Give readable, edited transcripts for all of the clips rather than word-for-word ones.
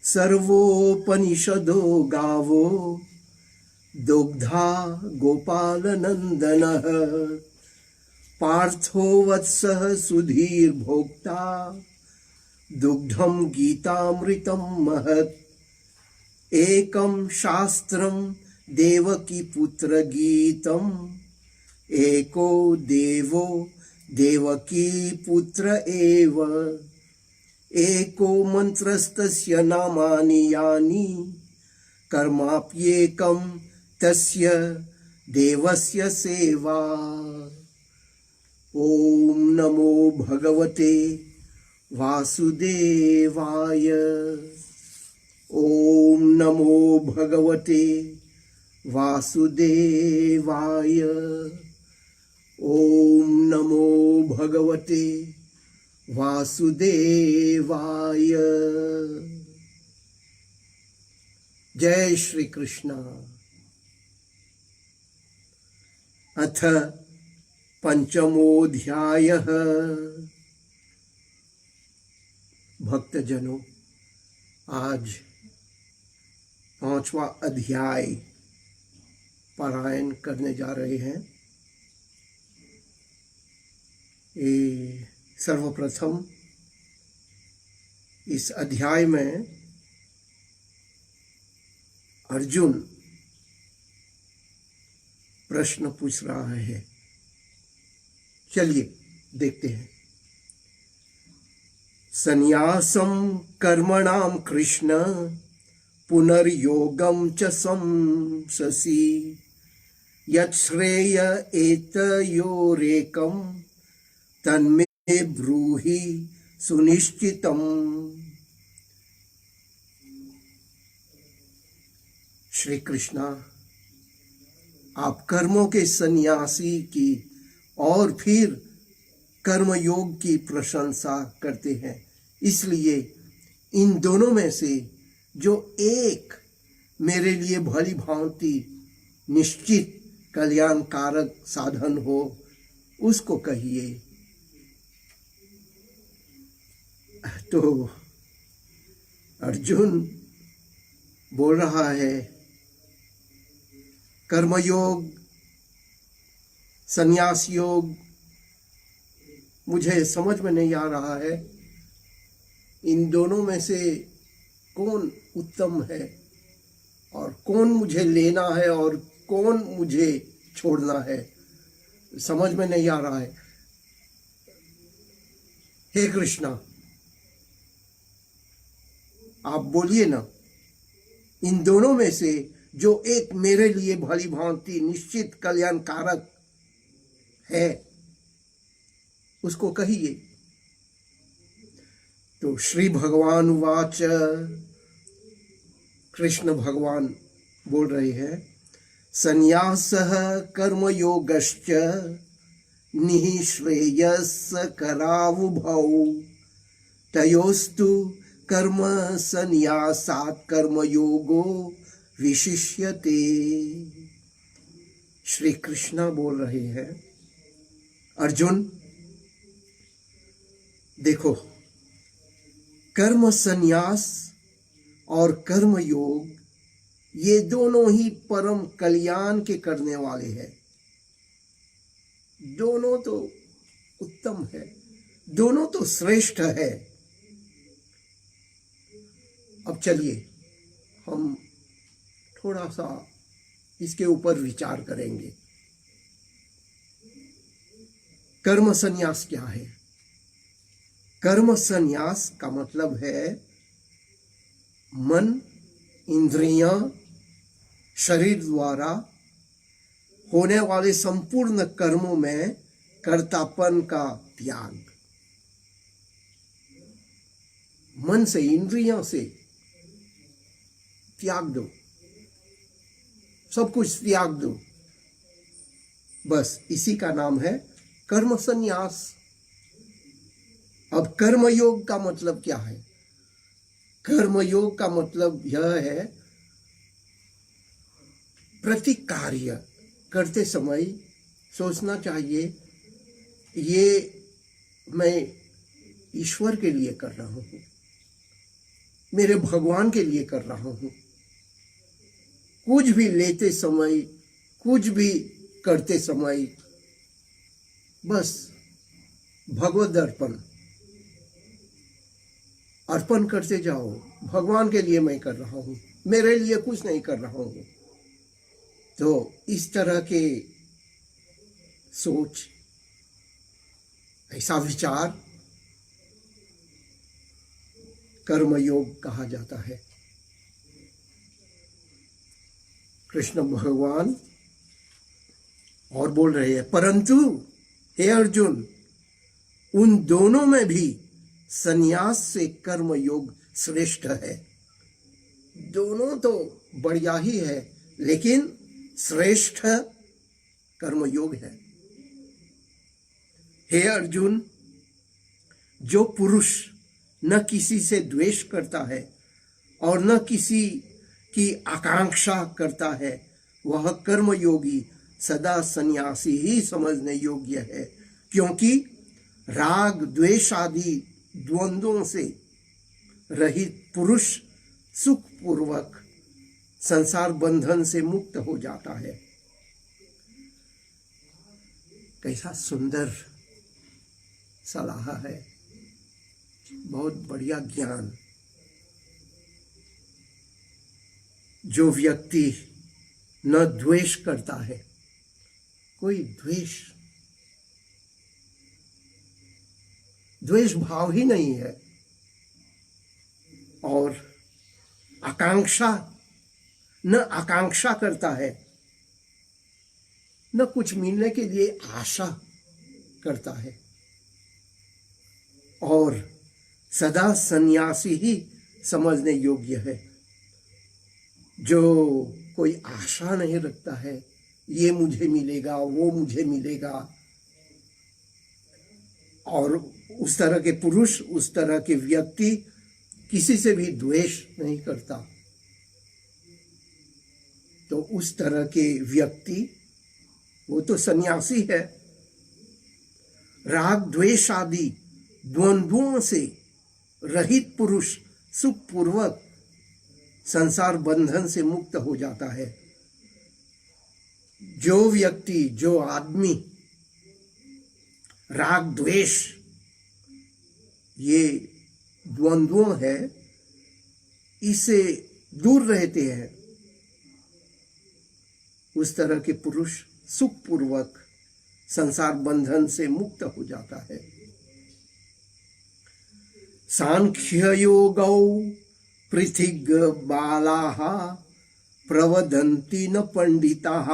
सर्वोपनिषदो गावो दुग्धा गोपालनन्दनः पार्थो वत्सः सुधीर्भोक्ता दुग्धं गीतामृतं महत् एकं शास्त्रं देवकीपुत्रगीतम् एको देवो देवकीपुत्र एव एको मन्त्रस्तस्य नामानि यानि कर्माप्येकं तस्य देवस्य सेवा। ओम नमो भगवते वासुदेवाय। ओम नमो भगवते वासुदेवाय। ओम नमो भगवते वासुदेवाय। जय श्री कृष्ण। अथ पंचमोऽध्यायः। भक्तजनों, आज 5वां अध्याय पारायण करने जा रहे हैं। सर्वप्रथम इस अध्याय में अर्जुन प्रश्न पूछ रहा है। चलिए देखते हैं। संन्यासं कर्मणां कृष्ण पुनर्योगं च संससि यच्छ्रेय एतयोरेकं तन्मे ब्रूहि सुनिश्चितम्। श्री कृष्णा, आप कर्मों के सन्यासी की और फिर कर्मयोग की प्रशंसा करते हैं, इसलिए इन दोनों में से जो एक मेरे लिए भली भांति निश्चित कल्याणकारक साधन हो उसको कहिए। तो अर्जुन बोल रहा है, कर्मयोग, संन्यास योग मुझे समझ में नहीं आ रहा है। इन दोनों में से कौन उत्तम है और कौन मुझे लेना है और कौन मुझे छोड़ना है, समझ में नहीं आ रहा है। हे कृष्णा, आप बोलिए ना, इन दोनों में से जो एक मेरे लिए भली भांति निश्चित कल्याणकारक है उसको कहिए। तो श्री भगवान वाच, कृष्ण भगवान बोल रहे हैं, संन्यासः कर्मयोगश्च निःश्रेयस्करावुभौ तयोस्तु कर्म संन्यासात् कर्मयोगो विशिष्यते। श्री कृष्ण बोल रहे हैं, अर्जुन देखो, कर्म संन्यास और कर्म योग ये दोनों ही परम कल्याण के करने वाले हैं। दोनों तो उत्तम है, दोनों तो श्रेष्ठ है। अब चलिए हम थोड़ा सा इसके ऊपर विचार करेंगे। कर्म संन्यास क्या है? कर्म संन्यास का मतलब है मन, इंद्रियां, शरीर द्वारा होने वाले संपूर्ण कर्मों में कर्तापन का त्याग। मन से, इंद्रियों से त्याग दो, सब कुछ त्याग दो, बस इसी का नाम है कर्म संन्यास। अब कर्मयोग का मतलब क्या है? कर्मयोग का मतलब यह है, प्रति कार्य करते समय सोचना चाहिए ये मैं ईश्वर के लिए कर रहा हूँ, मेरे भगवान के लिए कर रहा हूँ। कुछ भी लेते समय, कुछ भी करते समय बस भगवद अर्पण अर्पण करते जाओ। भगवान के लिए मैं कर रहा हूँ, मेरे लिए कुछ नहीं कर रहा हूँ। तो इस तरह के सोच, ऐसा विचार कर्मयोग कहा जाता है। कृष्ण भगवान और बोल रहे हैं, परंतु हे अर्जुन, उन दोनों में भी संन्यास से कर्म योग श्रेष्ठ है। दोनों तो बढ़िया ही है, लेकिन श्रेष्ठ कर्म योग है। हे अर्जुन, जो पुरुष न किसी से द्वेष करता है और न किसी की आकांक्षा करता है, वह कर्मयोगी सदा सन्यासी ही समझने योग्य है, क्योंकि राग द्वेष आदि द्वंद्वों से रहित पुरुष सुखपूर्वक संसार बंधन से मुक्त हो जाता है। कैसा सुंदर सलाह है, बहुत बढ़िया ज्ञान। जो व्यक्ति न द्वेष करता है, कोई द्वेष भाव ही नहीं है, और आकांक्षा करता है, न कुछ मिलने के लिए आशा करता है, और सदा सन्यासी ही समझने योग्य है। जो कोई आशा नहीं रखता है, ये मुझे मिलेगा, वो मुझे मिलेगा, और उस तरह के पुरुष, उस तरह के व्यक्ति किसी से भी द्वेष नहीं करता, तो उस तरह के व्यक्ति वो तो सन्यासी है। राग द्वेष आदि द्वंद्वों से रहित पुरुष सुखपूर्वक संसार बंधन से मुक्त हो जाता है। जो व्यक्ति, जो आदमी राग द्वेष ये द्वंद्वों है, इससे दूर रहते हैं, उस तरह के पुरुष सुखपूर्वक संसार बंधन से मुक्त हो जाता है। सांख्य योगौ पृथिग बालाः प्रवदन्ति न पंडिताः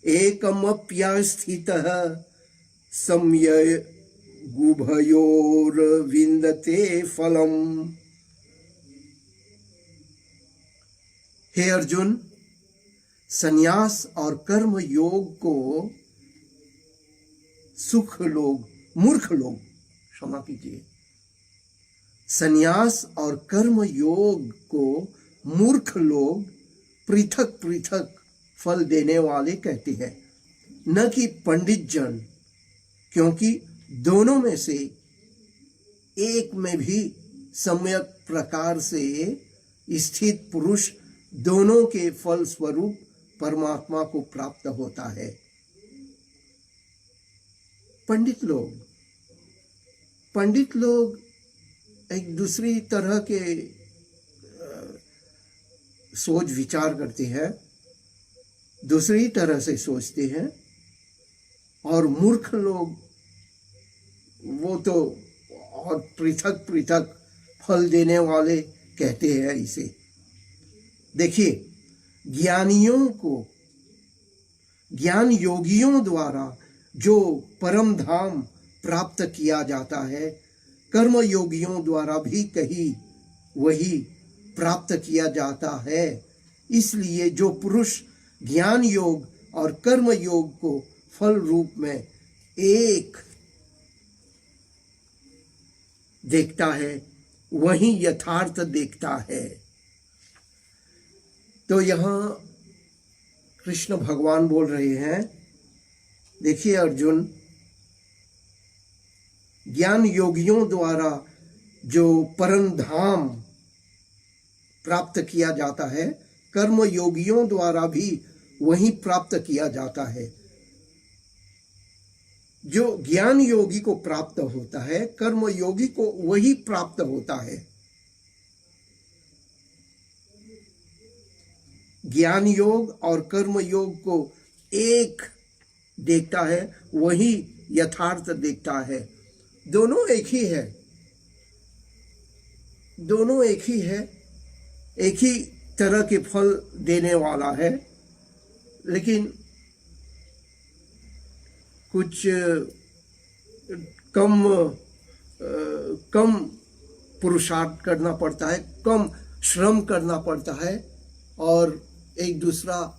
एकमप्यस्थितः सम्यय गुभयोर विन्दते फलम। हे अर्जुन, संन्यास और कर्म योग को मूर्ख लोग, क्षमा कीजिए, संन्यास और कर्म योग को मूर्ख लोग पृथक पृथक फल देने वाले कहते हैं, न कि पंडित जन, क्योंकि दोनों में से एक में भी सम्यक प्रकार से स्थित पुरुष दोनों के फल स्वरूप परमात्मा को प्राप्त होता है। पंडित लोग एक दूसरी तरह के सोच विचार करते हैं, दूसरी तरह से सोचते हैं, और मूर्ख लोग वो तो और पृथक पृथक फल देने वाले कहते हैं इसे। देखिए, ज्ञान योगियों द्वारा जो परम धाम प्राप्त किया जाता है, कर्म योगियों द्वारा भी कहीं वही प्राप्त किया जाता है। इसलिए जो पुरुष ज्ञान योग और कर्म योग को फल रूप में एक देखता है, वही यथार्थ देखता है। तो यहाँ कृष्ण भगवान बोल रहे हैं देखिए अर्जुन, ज्ञान योगियों द्वारा जो परम धाम प्राप्त किया जाता है, कर्म योगियों द्वारा भी वही प्राप्त किया जाता है। जो ज्ञान योगी को प्राप्त होता है, कर्म योगी को वही प्राप्त होता है। ज्ञान योग और कर्म योग को एक देखता है, वही यथार्थ देखता है। दोनों एक ही है, दोनों एक ही है, एक ही तरह के फल देने वाला है। लेकिन कुछ कम पुरुषार्थ करना पड़ता है, कम श्रम करना पड़ता है, और एक दूसरा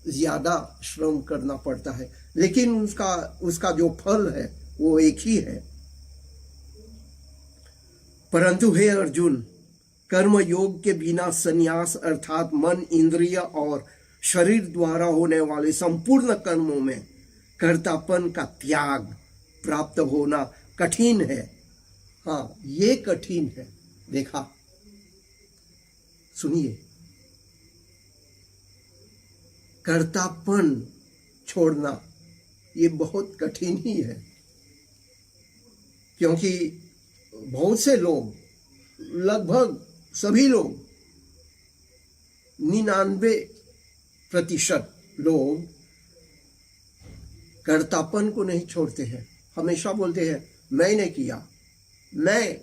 ज्यादा श्रम करना पड़ता है, लेकिन उसका जो फल है वो एक ही है। परंतु हे अर्जुन, कर्म योग के बिना संन्यास अर्थात मन, इंद्रिय और शरीर द्वारा होने वाले संपूर्ण कर्मों में कर्तापन का त्याग प्राप्त होना कठिन है। हाँ, ये कठिन है। देखा, सुनिए, कर्तापन छोड़ना ये बहुत कठिन ही है, क्योंकि बहुत से लोग, लगभग सभी लोग, 99% लोग कर्तापन को नहीं छोड़ते हैं। हमेशा बोलते हैं मैंने किया, मैं,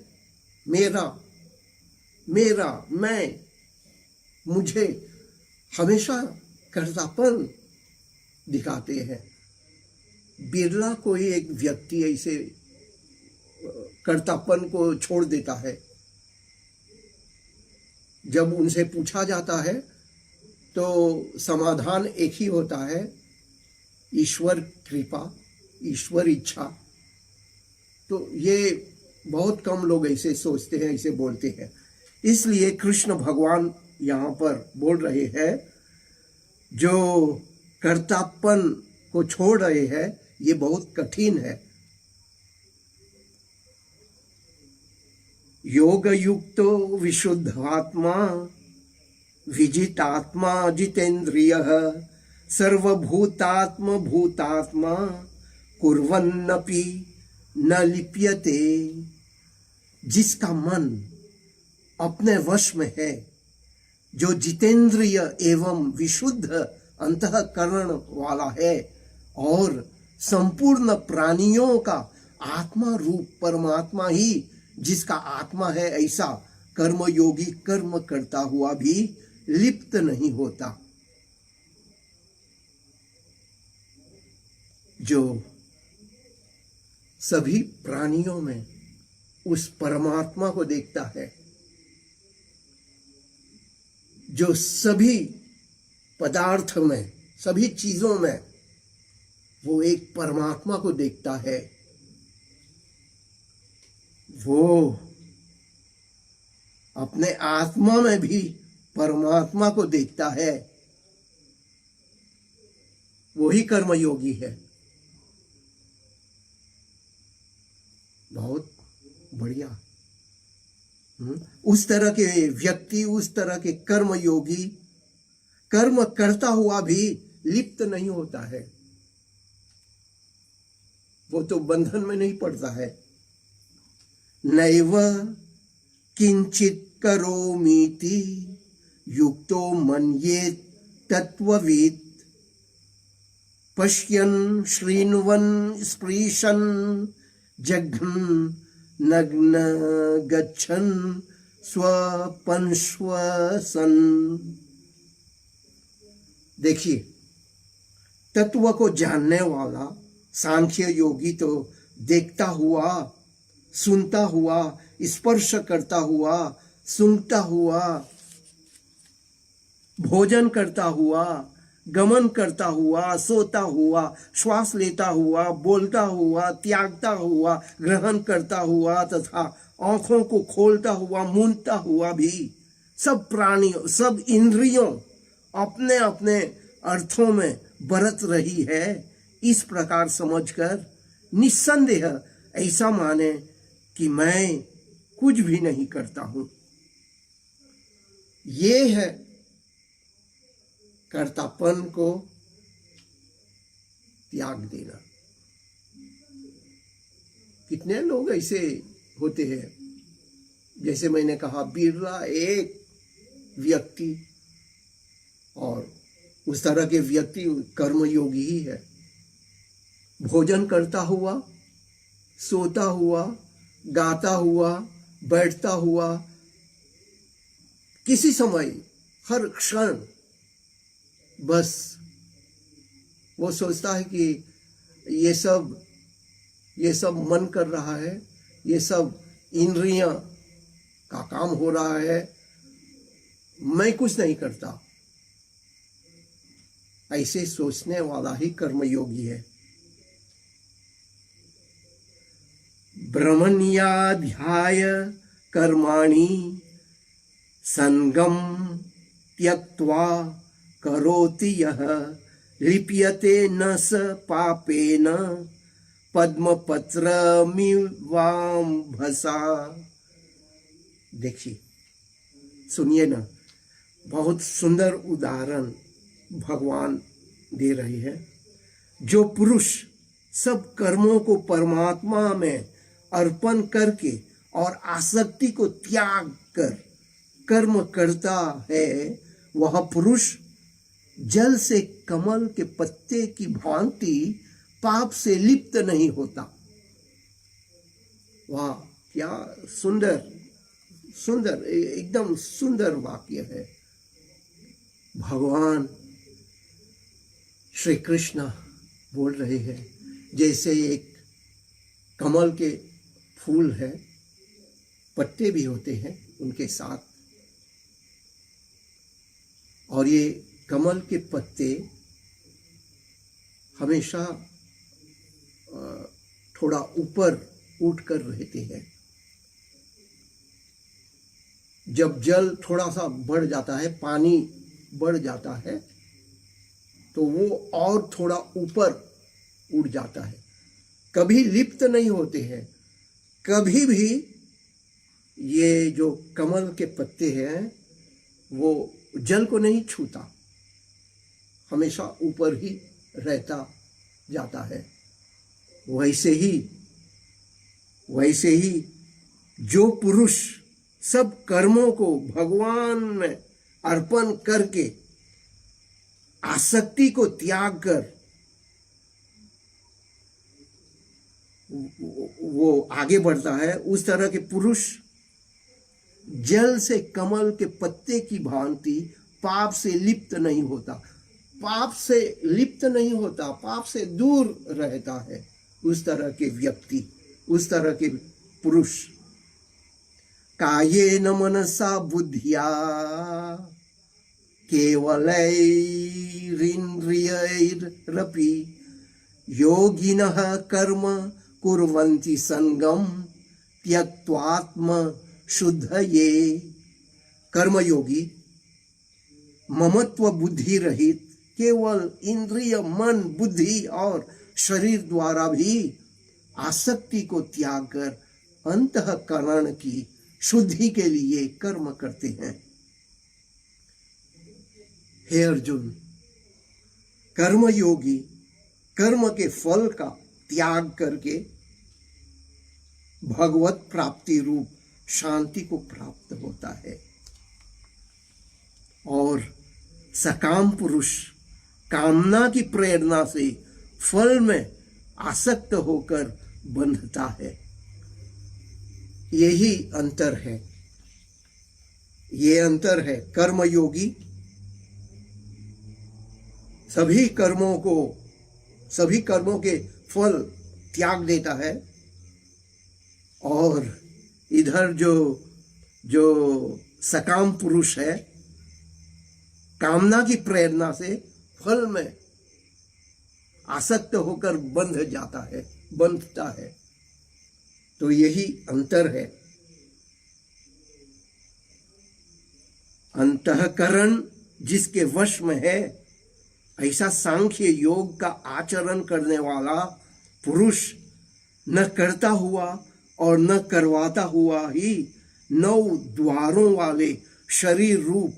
मेरा, मैं, मुझे, हमेशा कर्तापन दिखाते हैं। बिरला कोई एक व्यक्ति ऐसे कर्तापन को छोड़ देता है। जब उनसे पूछा जाता है तो समाधान एक ही होता है, ईश्वर कृपा, ईश्वर इच्छा। तो ये बहुत कम लोग ऐसे सोचते हैं, ऐसे बोलते हैं। इसलिए कृष्ण भगवान यहाँ पर बोल रहे हैं, जो कर्तापन को छोड़ रहे हैं, ये बहुत कठिन है। योग युक्तो विशुद्धात्मा विजितात्मा जितेन्द्रियः सर्वभूतात्म भूतात्मा कुर्वन्नपि न लिप्यते। जिसका मन अपने वश में है, जो जितेंद्रिय एवं विशुद्ध अंतःकरण वाला है और संपूर्ण प्राणियों का आत्मा रूप परमात्मा ही जिसका आत्मा है, ऐसा कर्मयोगी कर्म करता हुआ भी लिप्त नहीं होता। जो सभी प्राणियों में उस परमात्मा को देखता है, जो सभी पदार्थ में, सभी चीजों में वो एक परमात्मा को देखता है, वो अपने आत्मा में भी परमात्मा को देखता है, वही कर्मयोगी है। बहुत बढ़िया। उस तरह के व्यक्ति, उस तरह के कर्मयोगी कर्म करता हुआ भी लिप्त नहीं होता है, वो तो बंधन में नहीं पड़ता है। नैव किंचित करोमीति युक्तो मन्येत तत्ववित् पश्यन् शृण्वन् स्पृशन् जघन् नग्न गच्छन् स्वपन् श्वसन्। देखिए, तत्व को जानने वाला सांख्य योगी तो देखता हुआ, सुनता हुआ, स्पर्श करता हुआ, सूंघता हुआ, भोजन करता हुआ, गमन करता हुआ, सोता हुआ, श्वास लेता हुआ, बोलता हुआ, त्यागता हुआ, ग्रहण करता हुआ तथा आंखों को खोलता हुआ, मूंदता हुआ भी सब प्राणियों, सब इंद्रियों अपने अपने अर्थों में बरत रही है। इस प्रकार समझकर निस्संदेह ऐसा माने कि मैं कुछ भी नहीं करता हूं। ये है कर्तापन को त्याग देना। कितने लोग ऐसे होते हैं, जैसे मैंने कहा बिरला एक व्यक्ति, और उस तरह के व्यक्ति कर्मयोगी ही है। भोजन करता हुआ, सोता हुआ, गाता हुआ, बैठता हुआ, किसी समय, हर क्षण बस वो सोचता है कि ये सब मन कर रहा है, ये सब इंद्रियां का काम हो रहा है, मैं कुछ नहीं करता। ऐसे सोचने वाला ही कर्मयोगी है। ब्रह्मण्याध्याय कर्माणि संगम त्यक्त्वा करोति यः लिप्यते न स पापेन पद्मपत्रमिवाम्भसा। देखिए, सुनिए ना, बहुत सुंदर उदाहरण भगवान दे रहे हैं। जो पुरुष सब कर्मों को परमात्मा में अर्पण करके और आसक्ति को त्याग कर कर्म करता है, वह पुरुष जल से कमल के पत्ते की भांति पाप से लिप्त नहीं होता। वाह, क्या सुंदर सुंदर, एकदम सुंदर वाक्य है। भगवान श्री कृष्ण बोल रहे हैं, जैसे एक कमल के फूल है, पत्ते भी होते हैं उनके साथ, और ये कमल के पत्ते हमेशा थोड़ा ऊपर उठकर रहते हैं। जब जल थोड़ा सा बढ़ जाता है, पानी बढ़ जाता है, तो वो और थोड़ा ऊपर उड़ जाता है। कभी लिप्त नहीं होते हैं, कभी भी ये जो कमल के पत्ते हैं वो जल को नहीं छूता, हमेशा ऊपर ही रहता जाता है। वैसे ही जो पुरुष सब कर्मों को भगवान में अर्पण करके आसक्ति को त्याग कर वो आगे बढ़ता है, उस तरह के पुरुष जल से कमल के पत्ते की भांति पाप से लिप्त नहीं होता, पाप से लिप्त नहीं होता, पाप से दूर रहता है। उस तरह के व्यक्ति, उस तरह के पुरुष कायेन मनसा बुद्धिया केवलैरिन्द्रियैरपि योगिनः कर्म कुर्वन्ति संगम त्यक्त्वात्म शुद्धये। कर्मयोगी ममत्व बुद्धि रहित केवल इंद्रिय, मन, बुद्धि और शरीर द्वारा भी आसक्ति को त्याग कर अंतःकरण की शुद्धि के लिए कर्म करते हैं। हे अर्जुन, कर्मयोगी कर्म के फल का त्याग करके भगवत प्राप्ति रूप शांति को प्राप्त होता है, और सकाम पुरुष कामना की प्रेरणा से फल में आसक्त होकर बंधता है। यही अंतर है, ये अंतर है। कर्मयोगी सभी कर्मों के फल त्याग देता है, और इधर जो सकाम पुरुष है, कामना की प्रेरणा से फल में आसक्त होकर बंधता है। तो यही अंतर है। अंतःकरण जिसके वश में है ऐसा सांख्य योग का आचरण करने वाला पुरुष न करता हुआ और न करवाता हुआ ही 9 द्वारों वाले शरीर रूप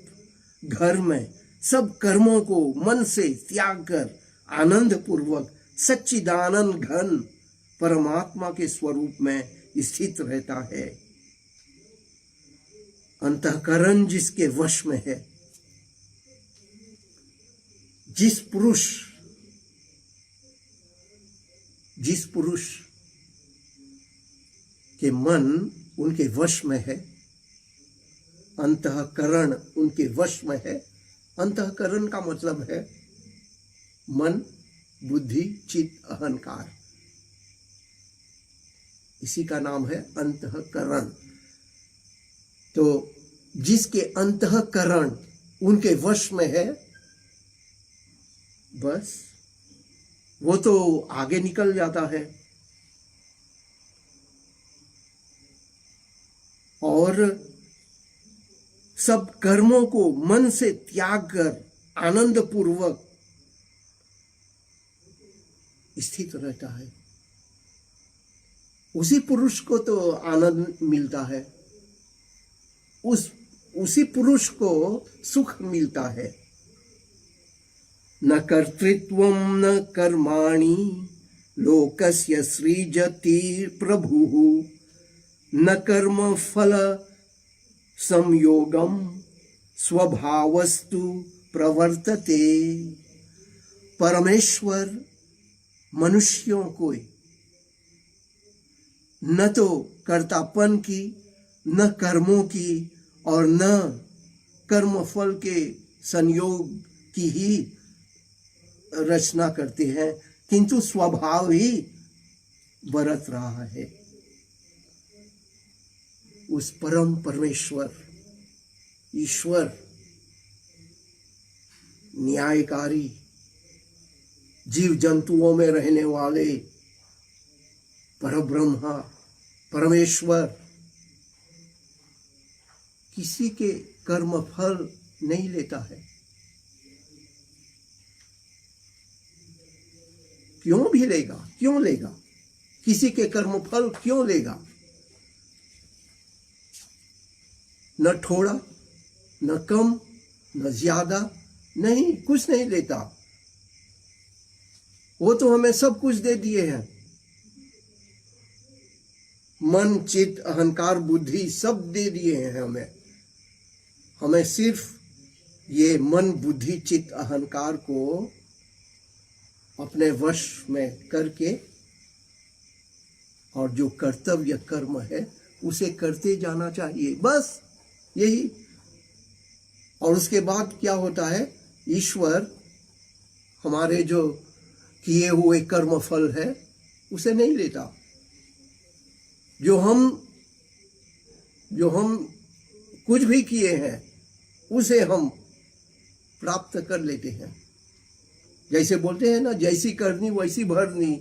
घर में सब कर्मों को मन से त्याग कर आनंद पूर्वक सच्चिदानंद घन परमात्मा के स्वरूप में स्थित रहता है। अंतःकरण जिसके वश में है, जिस पुरुष के मन उनके वश में है, अंतःकरण उनके वश में है। अंतःकरण का मतलब है मन, बुद्धि, चित्त, अहंकार, इसी का नाम है अंतःकरण। तो जिसके अंतःकरण उनके वश में है, बस वो तो आगे निकल जाता है और सब कर्मों को मन से त्याग कर आनंद पूर्वक स्थित रहता है। उसी पुरुष को तो आनंद मिलता है, उसी पुरुष को सुख मिलता है। न कर्तृत्वं न कर्माणि लोकस्य सृजति प्रभुः न कर्म फल संयोगम स्वभावस्तु प्रवर्तते। परमेश्वर मनुष्यों को न तो कर्तापन की, न कर्मों की और न कर्मफल के संयोग की ही रचना करते हैं, किंतु स्वभाव ही बरत रहा है। उस परम परमेश्वर ईश्वर न्यायकारी जीव जंतुओं में रहने वाले परब्रह्मा परमेश्वर किसी के कर्म फल नहीं लेता है। क्यों भी लेगा? क्यों लेगा? किसी के कर्म फल क्यों लेगा? न थोड़ा, न कम, न ज्यादा, नहीं, कुछ नहीं लेता। वो तो हमें सब कुछ दे दिए हैं। मन, चित्त, अहंकार, बुद्धि सब दे दिए हैं हमें। हमें सिर्फ ये मन, बुद्धि, चित्त, अहंकार को अपने वश में करके और जो कर्तव्य कर्म है उसे करते जाना चाहिए, बस यही। और उसके बाद क्या होता है? ईश्वर हमारे जो किए हुए कर्म फल है उसे नहीं लेता। जो हम कुछ भी किए हैं उसे हम प्राप्त कर लेते हैं। जैसे बोलते हैं ना, जैसी करनी वैसी भरनी।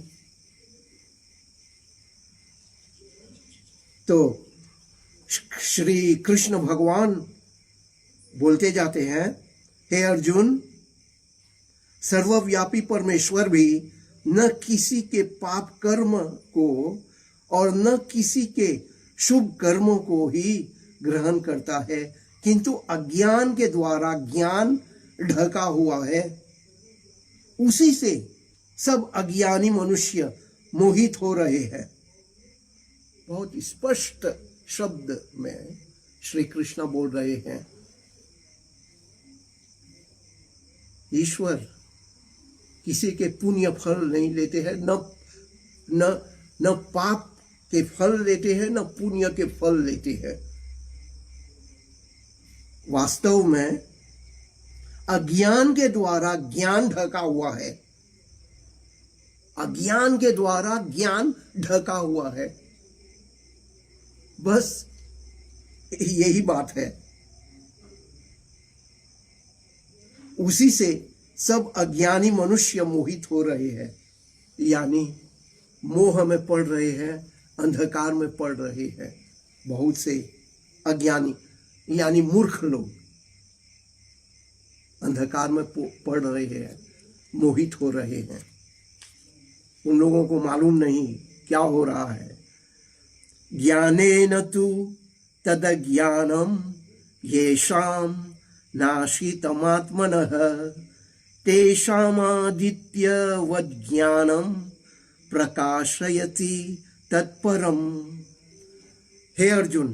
तो श्री कृष्ण भगवान बोलते जाते हैं, हे अर्जुन, सर्वव्यापी परमेश्वर भी न किसी के पाप कर्म को और न किसी के शुभ कर्मों को ही ग्रहण करता है, किंतु अज्ञान के द्वारा ज्ञान ढका हुआ है। उसी से सब अज्ञानी मनुष्य मोहित हो रहे हैं। बहुत स्पष्ट शब्द में श्री कृष्ण बोल रहे हैं। ईश्वर किसी के पुण्य फल नहीं लेते हैं, न पाप के फल लेते हैं, न पुण्य के फल लेते हैं। वास्तव में अज्ञान के द्वारा ज्ञान ढका हुआ है। अज्ञान के द्वारा ज्ञान ढका हुआ है, बस यही बात है। उसी से सब अज्ञानी मनुष्य मोहित हो रहे हैं, यानी मोह में पड़ रहे हैं, अंधकार में पड़ रहे हैं। बहुत से अज्ञानी यानी मूर्ख लोग अंधकार में पड़ रहे हैं। मोहित हो रहे हैं। उन लोगों को मालूम नहीं क्या हो रहा है। ज्ञानेन तु तदज्ञानम येषां नाशितमात्मनः तेषामादित्यवद् ज्ञानम प्रकाशयति तत्परम। हे अर्जुन,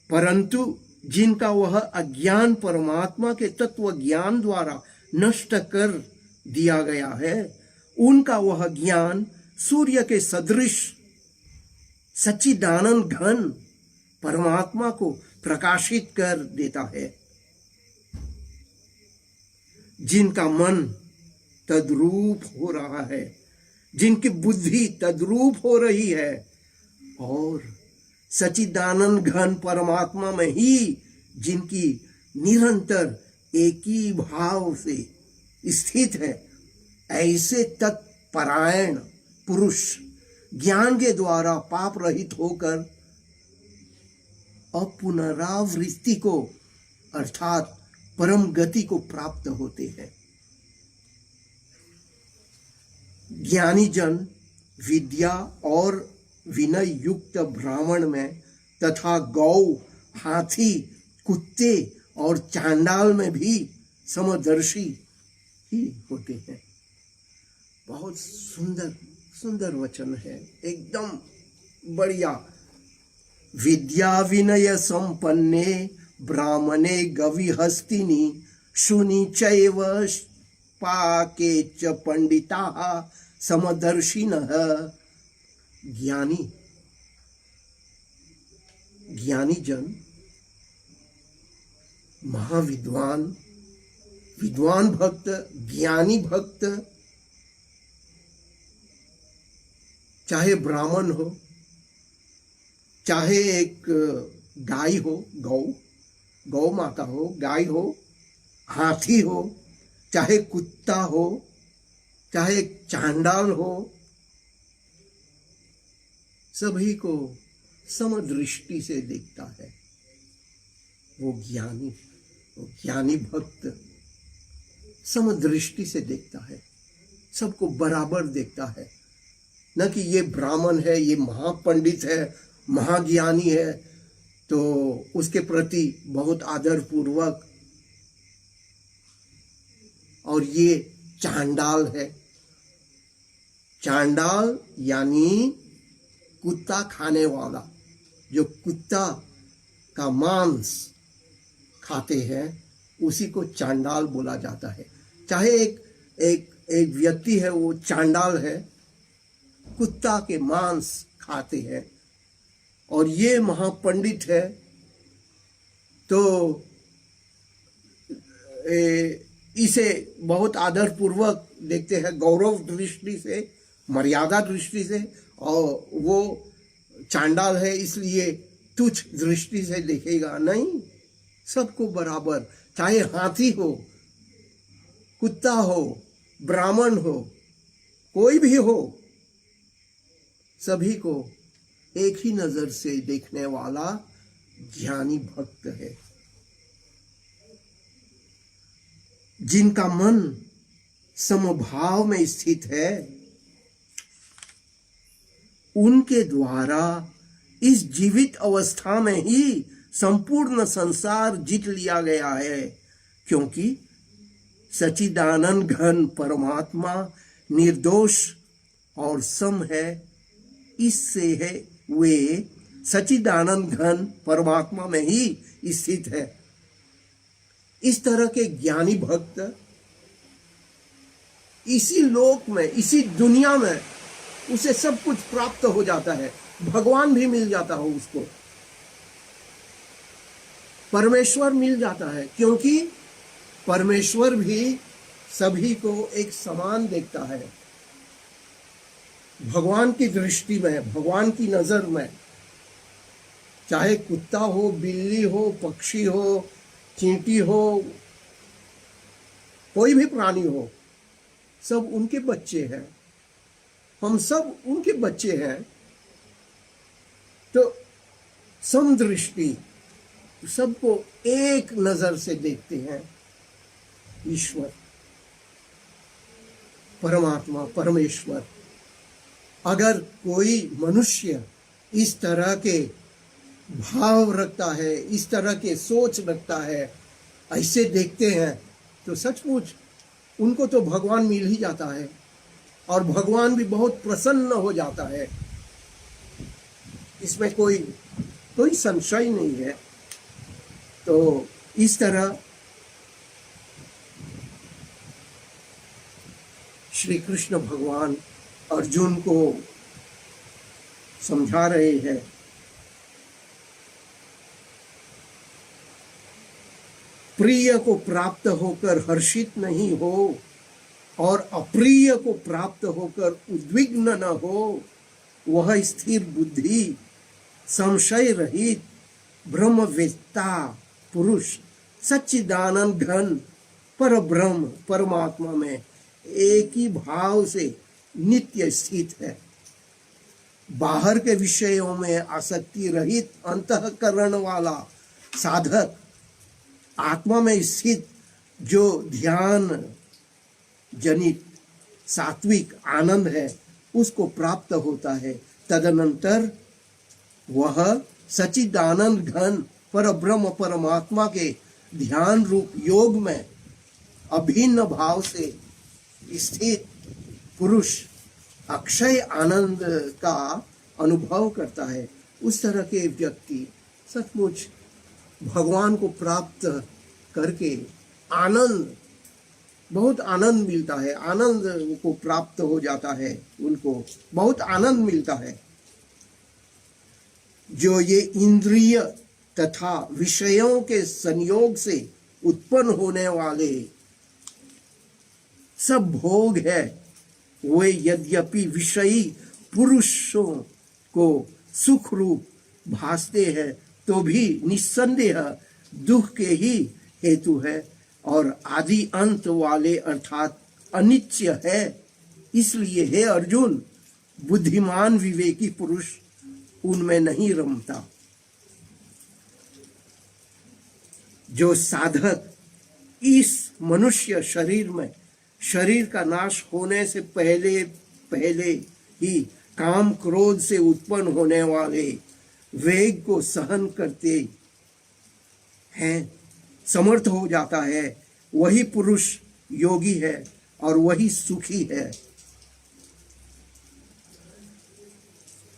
परंतु जिनका वह अज्ञान परमात्मा के तत्व ज्ञान द्वारा नष्ट कर दिया गया है, उनका वह ज्ञान सूर्य के सदृश सच्चिदानंद घन परमात्मा को प्रकाशित कर देता है। जिनका मन तद्रूप हो रहा है, जिनकी बुद्धि तद्रूप हो रही है और सच्चिदानंद घन परमात्मा में ही जिनकी निरंतर एक ही भाव से स्थित है, ऐसे तत्परायण पुरुष ज्ञान के द्वारा पाप रहित होकर अपुनरावृत्ति को अर्थात परम गति को प्राप्त होते हैं। ज्ञानी जन विद्या और विनय युक्त ब्राह्मण में तथा गौ, हाथी, कुत्ते और चांडाल में भी समदर्शी ही होते हैं। बहुत सुंदर सुंदर वचन है, एकदम बढ़िया। विद्या विनय संपन्ने ब्राह्मणे गविहस्तिनि शुनि चैव पाके च पंडिताः समदर्शिनः। ज्ञानी जन, महाविद्वान, विद्वान भक्त, ज्ञानी भक्त, चाहे ब्राह्मण हो, चाहे एक गाय हो, गौ माता हो, गाय हो, हाथी हो, चाहे कुत्ता हो, चाहे चांडाल हो, सभी को समदृष्टि से देखता है। वो ज्ञानी भक्त समदृष्टि से देखता है, सबको बराबर देखता है। न कि ये ब्राह्मण है, ये महापंडित है, महाज्ञानी है, तो उसके प्रति बहुत आदर पूर्वक, और ये चांडाल है। चांडाल यानी कुत्ता खाने वाला, जो कुत्ता का मांस खाते हैं उसी को चांडाल बोला जाता है। चाहे एक व्यक्ति है, वो चांडाल है, कुत्ता के मांस खाते हैं, और ये महापंडित है, तो इसे बहुत आदर पूर्वक देखते हैं, गौरव दृष्टि से, मर्यादा दृष्टि से। और वो चांडाल है इसलिए तुच्छ दृष्टि से देखेगा नहीं, सबको बराबर, चाहे हाथी हो, कुत्ता हो, ब्राह्मण हो, कोई भी हो, सभी को एक ही नजर से देखने वाला ज्ञानी भक्त है। जिनका मन समभाव में स्थित है, उनके द्वारा इस जीवित अवस्था में ही संपूर्ण संसार जीत लिया गया है, क्योंकि सच्चिदानंद घन परमात्मा निर्दोष और सम है। इससे है वे सच्चिदानंद घन परमात्मा में ही स्थित है। इस तरह के ज्ञानी भक्त इसी लोक में, इसी दुनिया में उसे सब कुछ प्राप्त हो जाता है, भगवान भी मिल जाता हो उसको, परमेश्वर मिल जाता है, क्योंकि परमेश्वर भी सभी को एक समान देखता है। भगवान की दृष्टि में, भगवान की नजर में, चाहे कुत्ता हो, बिल्ली हो, पक्षी हो, चींटी हो, कोई भी प्राणी हो, सब उनके बच्चे हैं, हम सब उनके बच्चे हैं। तो समदृष्टि, सबको एक नजर से देखते हैं ईश्वर। परमात्मा परमेश्वर। अगर कोई मनुष्य इस तरह के भाव रखता है, इस तरह के सोच रखता है, ऐसे देखते हैं, तो सचमुच उनको तो भगवान मिल ही जाता है और भगवान भी बहुत प्रसन्न हो जाता है। इसमें कोई संशय नहीं है। तो इस तरह श्री कृष्ण भगवान अर्जुन को समझा रहे हैं। प्रिय को प्राप्त होकर हर्षित नहीं हो और अप्रिय को प्राप्त होकर उद्विग्न न हो, वह स्थिर बुद्धि संशय रहित ब्रह्मवेत्ता पुरुष सच्चिदानंद घन पर ब्रह्म परमात्मा में एक ही भाव से नित्य स्थित है। बाहर के विषयों में आसक्ति रहित अंतःकरण वाला साधक आत्मा में स्थित जो ध्यान जनित सात्विक आनंद है उसको प्राप्त होता है। तदनंतर वह सच्चिदानंद घन पर ब्रह्म परमात्मा के ध्यान रूप योग में अभिन्न भाव से स्थित पुरुष अक्षय आनंद का अनुभव करता है। उस तरह के व्यक्ति सचमुच भगवान को प्राप्त करके आनंद, बहुत आनंद मिलता है, आनंद को प्राप्त हो जाता है, उनको बहुत आनंद मिलता है। जो ये इंद्रिय तथा विषयों के संयोग से उत्पन्न होने वाले सब भोग है, वे यद्यपि विषयी पुरुषों को सुख रूप भासते हैं तो भी निस्संदेह दुख के ही हेतु है और आदि अंत वाले अर्थात अनित्य है। इसलिए हे अर्जुन, बुद्धिमान विवेकी पुरुष उनमें नहीं रमता। जो साधक इस मनुष्य शरीर में शरीर का नाश होने से पहले ही काम क्रोध से उत्पन्न होने वाले वेग को सहन करते हैं समर्थ हो जाता है, वही पुरुष योगी है और वही सुखी है।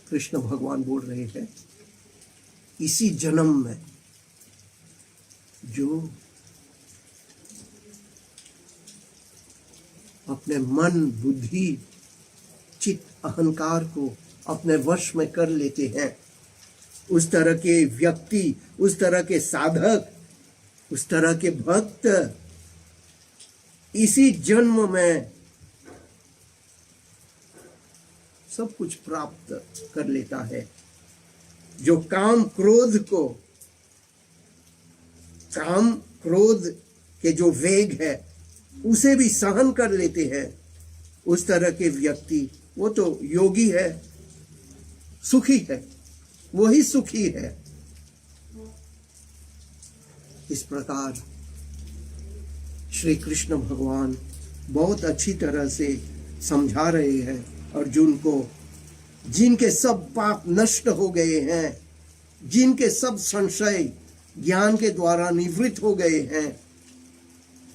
कृष्ण भगवान बोल रहे हैं, इसी जन्म में जो अपने मन बुद्धि चित्त अहंकार को अपने वश में कर लेते हैं, उस तरह के व्यक्ति, उस तरह के साधक, उस तरह के भक्त इसी जन्म में सब कुछ प्राप्त कर लेता है। जो काम क्रोध के जो वेग है उसे भी सहन कर लेते हैं, उस तरह के व्यक्ति वो तो योगी है, सुखी है, वही सुखी है। इस प्रकार श्री कृष्ण भगवान बहुत अच्छी तरह से समझा रहे हैं अर्जुन को, जिनके सब पाप नष्ट हो गए हैं, जिनके सब संशय ज्ञान के द्वारा निवृत्त हो गए हैं,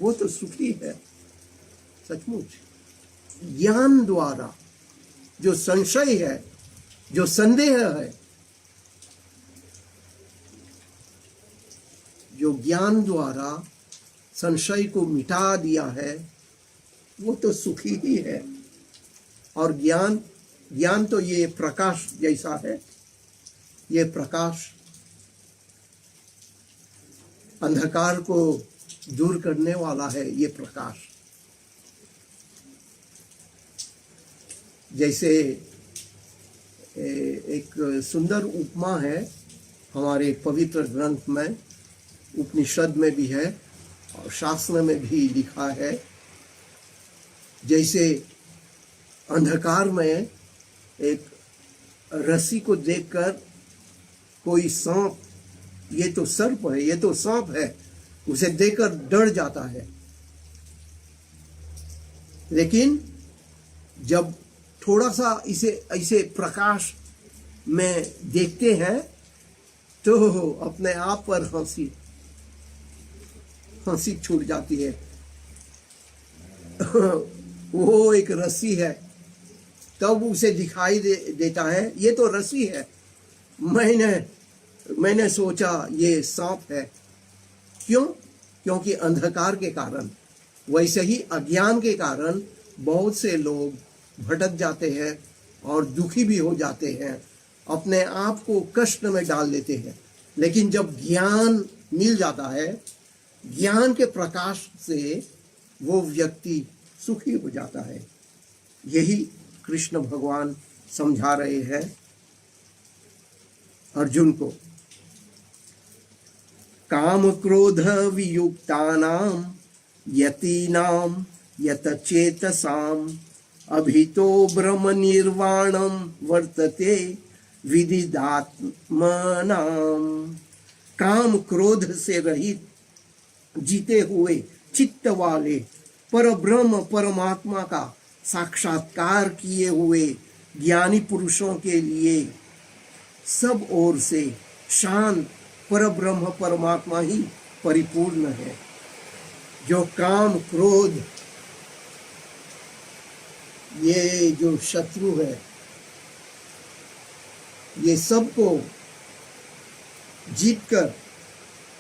वो तो सुखी है। सचमुच ज्ञान द्वारा जो संशय है, जो संदेह है, जो ज्ञान द्वारा संशय को मिटा दिया है, वो तो सुखी ही है। और ज्ञान तो ये प्रकाश जैसा है, ये प्रकाश अंधकार को दूर करने वाला है। ये प्रकाश जैसे एक सुंदर उपमा है हमारे पवित्र ग्रंथ में, उपनिषद में भी है और शास्त्र में भी लिखा है। जैसे अंधकार में एक रस्सी को देखकर कोई सांप, ये तो सर्प है, ये तो सांप है, उसे देखकर डर जाता है। लेकिन जब थोड़ा सा इसे ऐसे प्रकाश में देखते हैं तो अपने आप पर हंसी हंसी छूट जाती है। वो एक रस्सी है, तब उसे दिखाई देता है ये तो रस्सी है। मैंने सोचा ये सांप है। क्यों? क्योंकि अंधकार के कारण, वैसे ही अज्ञान के कारण बहुत से लोग भटक जाते हैं और दुखी भी हो जाते हैं, अपने आप को कष्ट में डाल देते हैं। लेकिन जब ज्ञान मिल जाता है, ज्ञान के प्रकाश से वो व्यक्ति सुखी हो जाता है। यही कृष्ण भगवान समझा रहे हैं अर्जुन को। काम क्रोध वियुक्तानां यतीनां यतचेतसाम् अभितो ब्रह्म निर्वाणं वर्तते विदिदात्मनां। काम क्रोध से रहित जीते हुए चित्त वाले पर ब्रह्म परमात्मा का साक्षात्कार किए हुए ज्ञानी पुरुषों के लिए सब ओर से शांत पर ब्रह्म परमात्मा ही परिपूर्ण है। जो काम क्रोध ये जो शत्रु है, ये सबको जीतकर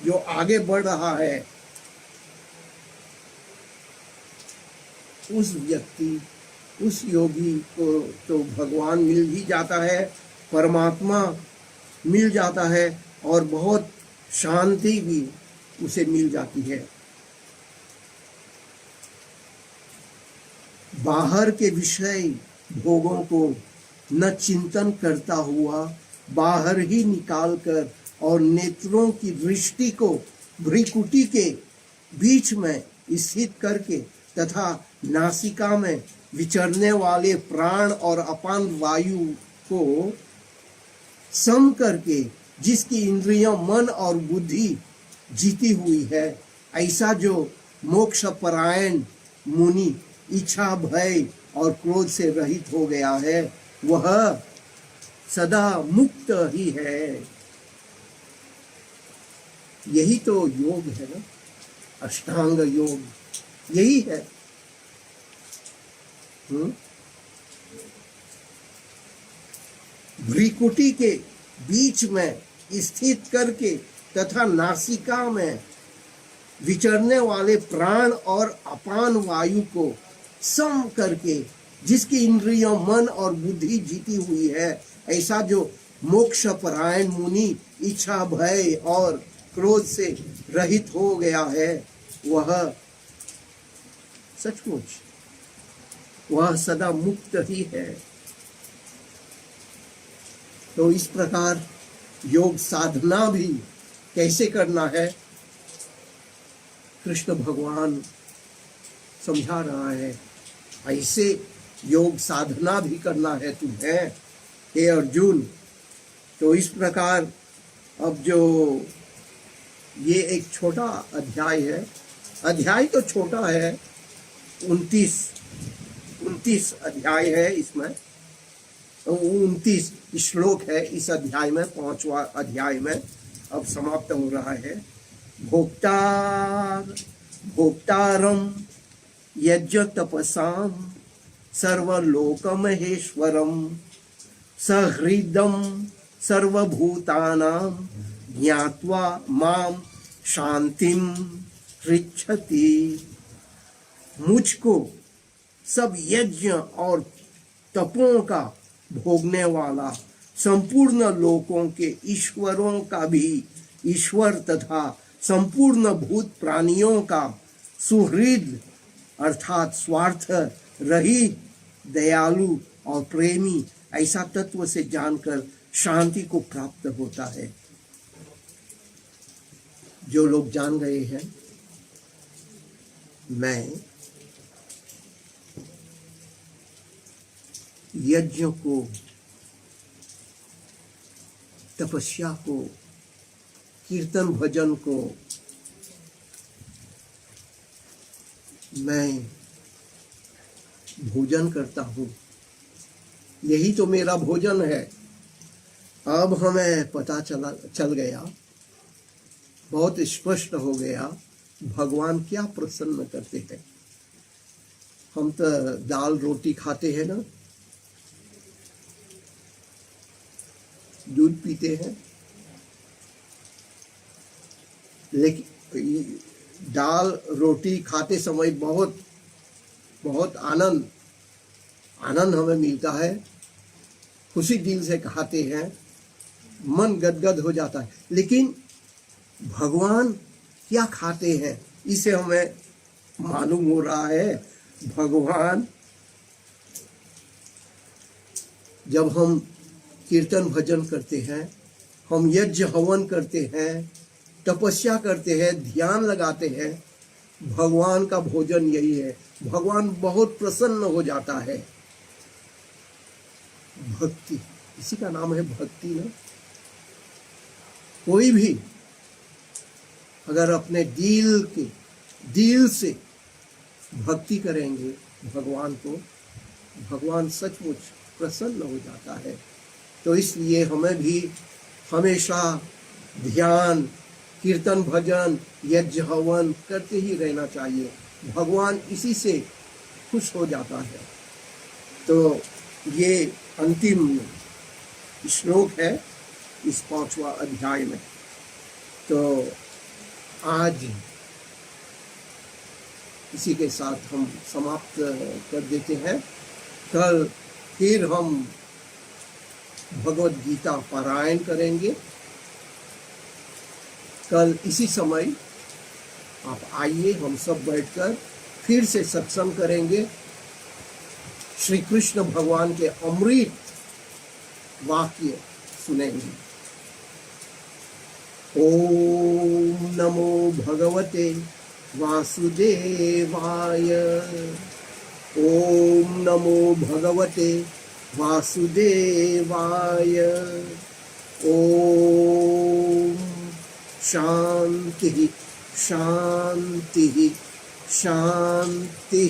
जो आगे बढ़ रहा है, उस व्यक्ति, उस योगी को तो भगवान मिल ही जाता है, परमात्मा मिल जाता है और बहुत शांति भी उसे मिल जाती है। बाहर के विषय भोगों को न चिंतन करता हुआ बाहर ही निकालकर और नेत्रों की दृष्टि को भ्रिकुटी के बीच में स्थित करके तथा नासिका में विचरने वाले प्राण और अपान वायु को सम करके जिसकी इंद्रियों मन और बुद्धि जीती हुई है, ऐसा जो मोक्ष परायण मुनि इच्छा भय और क्रोध से रहित हो गया है, वह सदा मुक्त ही है। यही तो योग है ना, अष्टांग योग यही है। भ्रिकुटी के बीच में स्थित करके तथा नासिका में विचरने वाले प्राण और अपान वायु को सम करके जिसकी इंद्रियों मन और बुद्धि जीती हुई है, ऐसा जो मोक्ष परायण मुनि इच्छा भय और क्रोध से रहित हो गया है, वह सचमुच वह सदा मुक्त ही है। तो इस प्रकार योग साधना भी कैसे करना है, कृष्ण भगवान समझा रहा है। ऐसे योग साधना भी करना है तुम्हें हे अर्जुन। तो इस प्रकार अब जो ये एक छोटा अध्याय है, अध्याय तो छोटा है, 29 अध्याय है, इसमें 29 श्लोक है इस अध्याय में, 5वां अध्याय में अब समाप्त हो रहा है। भोक्तारम यज्ञ तपसाम सर्वलोक महेश्वरम सहृदम सर्वभूतानां ज्ञात्वा माम शांतिम पृच्छति। मुझको सब यज्ञ और तपों का भोगने वाला संपूर्ण लोकों के ईश्वरों का भी ईश्वर तथा संपूर्ण भूत प्राणियों का सुहृद अर्थात स्वार्थ रहित दयालु और प्रेमी ऐसा तत्व से जानकर शांति को प्राप्त होता है। जो लोग जान गए हैं मैं यज्ञ को, तपस्या को, कीर्तन भजन को मैं भोजन करता हूँ, यही तो मेरा भोजन है। अब हमें पता चल गया, बहुत स्पष्ट हो गया भगवान क्या प्रसन्न करते हैं। हम तो दाल रोटी खाते हैं ना, दूध पीते हैं, लेकिन दाल रोटी खाते समय बहुत बहुत आनंद हमें मिलता है, खुशी दिल से खाते हैं, मन गदगद हो जाता है। लेकिन भगवान क्या खाते हैं, इसे हमें मालूम हो रहा है। भगवान जब हम कीर्तन भजन करते हैं, हम यज्ञ हवन करते हैं, तपस्या करते हैं, ध्यान लगाते हैं, भगवान का भोजन यही है। भगवान बहुत प्रसन्न हो जाता है। भक्ति, इसी का नाम है भक्ति ना। कोई भी अगर अपने दिल से भक्ति करेंगे भगवान को, भगवान सचमुच प्रसन्न हो जाता है। तो इसलिए हमें भी हमेशा ध्यान, कीर्तन भजन, यज्ञ हवन करते ही रहना चाहिए। भगवान इसी से खुश हो जाता है। तो ये अंतिम श्लोक है इस 5वां अध्याय में। तो आज इसी के साथ हम समाप्त कर देते हैं। कल फिर हम भगवद गीता पारायण करेंगे। कल इसी समय आप आइए, हम सब बैठकर फिर से सत्संग करेंगे, श्री कृष्ण भगवान के अमृत वाक्य सुनेंगे। ओम नमो भगवते वासुदेवाय। ओम नमो भगवते वासुदेवाय। ओम शांति शांति शांति।